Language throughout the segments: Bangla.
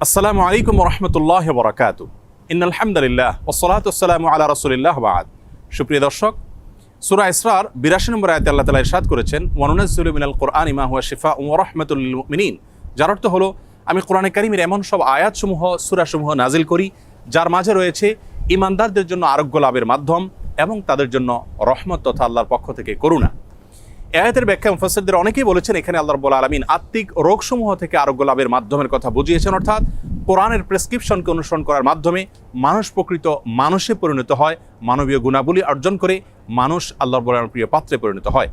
আসসালামু আলাইকুম ওয়া রাহমাতুল্লাহি ওয়া বারাকাতুহু। ইন্নাল হামদুলিল্লাহ ওয়াসসালাতু ওয়াসসালামু আলা রাসূলিল্লাহ ওয়া বা'দ। সুপ্রিয় দর্শক, সূরা ইসরার 82 নম্বর আয়াতে আল্লাহ তাআলা ইরশাদ করেছেন, ওয়া নুনাজ্জিলু মিনাল কুরআনি মা হুয়া শিফাউন ওয়া রাহমাতুল লিল মুমিনিন। যার অর্থ হলো, আমি কোরআনে কারীমের এমন সব আয়াতসমূহ, সূরাসমূহ নাজিল করি যার মাঝে রয়েছে ঈমানদারদের জন্য আরোগ্য লাভের মাধ্যম এবং তাদের জন্য রহমত তথা আল্লাহর পক্ষ থেকে করুণা। আয়াতের ব্যাখ্যা মুফাসসিরদের অনেকেই বলেছেন, এখানে আল্লাহ রাব্বুল আলামিন আত্মিক রোগসমূহ থেকে আরোগ্য লাভের মাধ্যমের কথা বুঝিয়েছেন, অর্থাৎ কোরআনের প্রেসক্রিপশনকে অনুসরণ করার মাধ্যমে মানুষ প্রকৃত মানুষে পরিণত হয়, মানবীয় গুণাবলী অর্জন করে মানুষ আল্লাহ রাব্বুল আলামিনের প্রিয় পাত্রে পরিণত হয়।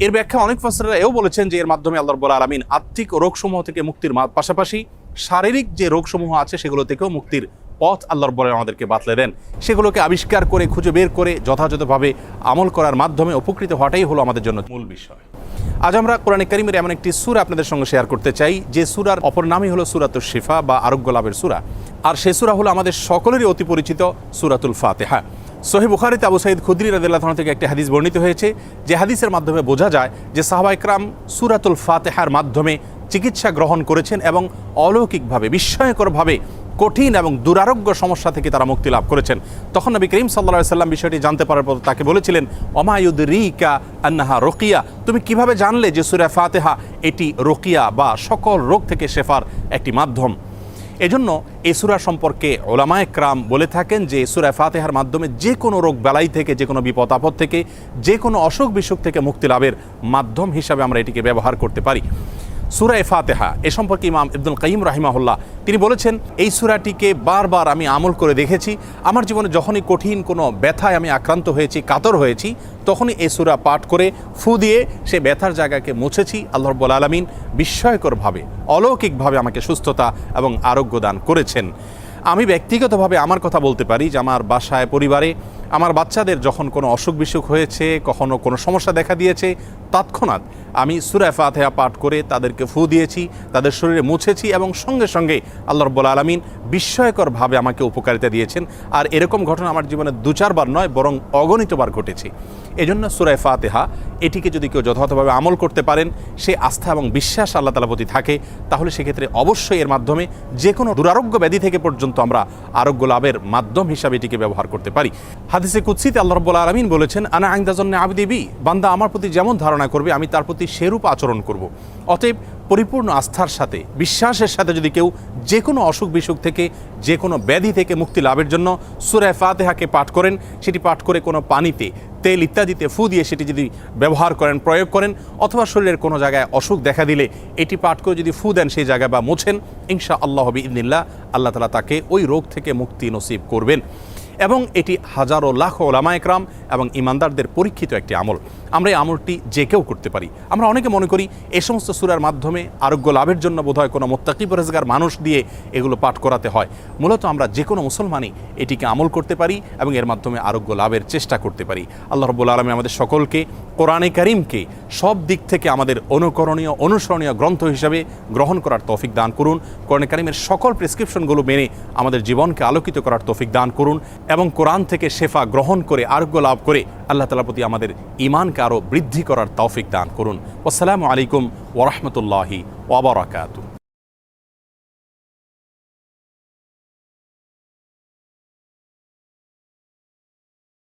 এর ব্যাখ্যা অনেক মুফাসসিররা এও বলেছেন যে এর মাধ্যমে আল্লাহ রাব্বুল আলামিন আত্মিক রোগসমূহ থেকে মুক্তির পাশাপাশি শারীরিক যে রোগসমূহ আছে সেগুলো থেকেও মুক্তির পথ আল্লাহ রাব্বুল আলামিন আমাদেরকে বাতলে দেন। সেগুলোকে আবিষ্কার করে খুঁজে বের করে যথাযথভাবে আমল করার মাধ্যমে উপকৃত হওয়াটাই হলো আমাদের জন্য মূল বিষয়। আজ আমরা কোরআনে কারীমের এমন একটি সূরা আপনাদের সঙ্গে শেয়ার করতে চাই যে সূরার অপর নামই হলো সূরাতুশ শিফা বা আরোগ্য লাভের সূরা। আর সেই সূরা হলো আমাদের সকলেরই অতি পরিচিত সূরাতুল ফাতিহা। সহিহ বুখারীতে আবু সাঈদ খুদরি রাদিয়াল্লাহু আনহু থেকে একটি হাদিস বর্ণিত হয়েছে, যে হাদিসের মাধ্যমে বোঝা যায় যে সাহাবায়ে কেরাম সূরাতুল ফাতিহার মাধ্যমে চিকিৎসা গ্রহণ করেছেন এবং অলৌকিকভাবে, বিস্ময়করভাবে কঠিন এবং দুরারোগ্য সমস্যা থেকে তারা মুক্তি লাভ করেছেন। তখন নবী করিম সাল্লাল্লাহু আলাইহি সাল্লাম বিষয়টি জানতে পারার পর তাকে বলেছিলেন, ওমা ইউদরিকা আন্নাহা রুকিয়া, তুমি কিভাবে জানলে যে সূরা ফাতিহা এটি রুকিয়া বা সকল রোগ থেকে শেফার একটি মাধ্যম। এজন্য এই সূরা সম্পর্কে উলামায়ে কেরাম বলে থাকেন যে সূরা ফাতিহার মাধ্যমে যে কোনো রোগ বালাই থেকে, যে কোনো বিপদ আপদ থেকে, যে কোনো অসুখ বিসুখ থেকে মুক্তি লাভের মাধ্যম হিসাবে আমরা এটিকে ব্যবহার করতে পারি। সূরা ফাতিহা এ সম্পর্কে ইমাম ইবনুল কাইয়িম রাহিমাহুল্লাহ তিনি বলেছেন, এই সূরাটিকে বারবার আমি আমল করে দেখেছি। আমার জীবনে যখনই কঠিন কোনো ব্যথায় আমি আক্রান্ত হয়েছি, কাতর হয়েছি, তখনই এই সূরা পাঠ করে ফু দিয়ে সে ব্যথার জায়গাকে মুছেছি। আল্লাহ রাব্বুল আলামিন বিস্ময়করভাবে, অলৌকিকভাবে আমাকে সুস্থতা এবং আরোগ্য দান করেছেন। আমি ব্যক্তিগতভাবে আমার কথা বলতে পারি যে আমার বাসায়, পরিবারে আমার বাচ্চাদের যখন কোনো অসুখ বিসুখ হয়েছে, কখনো কোনো সমস্যা দেখা দিয়েছে, তৎক্ষণাৎ আমি সূরা ফাতিহা পাঠ করে তাদেরকে ফু দিয়েছি, তাদের শরীরে মুছেছি এবং সঙ্গে সঙ্গে আল্লাহ রাব্বুল আলামিন বিস্ময়করভাবে আমাকে উপকারিতা দিয়েছেন। আর এরকম ঘটনা আমার জীবনে 2-4 বার নয়, বরং অগণিতবার ঘটেছে। এজন্য সূরা ফাতিহা এটিকে যদি কেউ যথাযথভাবে আমল করতে পারেন, সে আস্থা এবং বিশ্বাস আল্লাহ তাআলার প্রতি থাকে, তাহলে সেক্ষেত্রে অবশ্যই এর মাধ্যমে যে কোনো দুরারোগ্য ব্যাধি থেকে পর্যন্ত আমরা আরোগ্য লাভের মাধ্যম হিসাবে এটিকে ব্যবহার করতে পারি। হাদিসে কুদসিতে আল্লাহ রাব্বুল আলামিন বলেছেন, আনা ইনদা যান্নি আবদি বি, বান্দা আমার প্রতি যেমন ধারণা করবে আমি তার প্রতি সেরূপ আচরণ করব। অতএব পরিপূর্ণ আস্থার সাথে, বিশ্বাসের সাথে যদি কেউ যে কোনো অসুখ বিসুখ থেকে, যে কোনো ব্যাধি থেকে মুক্তি লাভের জন্য সূরা ফাতিহাকে পাঠ করেন, সেটি পাঠ করে কোনো পানিতে, তেল ইত্যাদিতে ফু দিয়ে সেটি যদি ব্যবহার করেন, প্রয়োগ করেন, অথবা শরীরের কোনো জায়গায় অসুখ দেখা দিলে এটি পাঠ করে যদি ফু দেন সেই জায়গায় বা মোছেন, ইনশাআল্লাহ বিইذনিল্লাহ আল্লাহ তাআলা তাকে ওই রোগ থেকে মুক্তি নসিব করবেন। এবং এটি হাজারো লাখো উলামায়ে কেরাম এবং ঈমানদারদের পরীক্ষিত একটি আমল। আমরা এই আমলটি যে কেউ করতে পারি। আমরা অনেকে মনে করি এই সমস্ত সূরার মাধ্যমে আরোগ্য লাভের জন্য বোধহয় কোনো মুত্তাকি পরহেজগার মানুষ দিয়ে এগুলো পাঠ করাতে হয়। মূলত আমরা যে কোনো মুসলমানই এটিকে আমল করতে পারি এবং এর মাধ্যমে আরোগ্য লাভের চেষ্টা করতে পারি। আল্লাহ রাব্বুল আলামিন আমাদের সকলকে কোরআনে কারীমকে সব দিক থেকে আমাদের অনুকরণীয়, অনুসরণীয় গ্রন্থ হিসাবে গ্রহণ করার তৌফিক দান করুন। কোরআনে কারীমের সকল প্রেসক্রিপশনগুলো মেনে আমাদের জীবনকে আলোকিত করার তৌফিক দান করুন এবং কোরআন থেকে শেফা গ্রহণ করে আরোগ্য লাভ করে আল্লাহ তাআলার প্রতি আমাদের ঈমানকে আরও বৃদ্ধি করার তৌফিক দান করুন। আসসালামু আলাইকুম ওয়া রাহমাতুল্লাহি ওয়া বারাকাতুহু।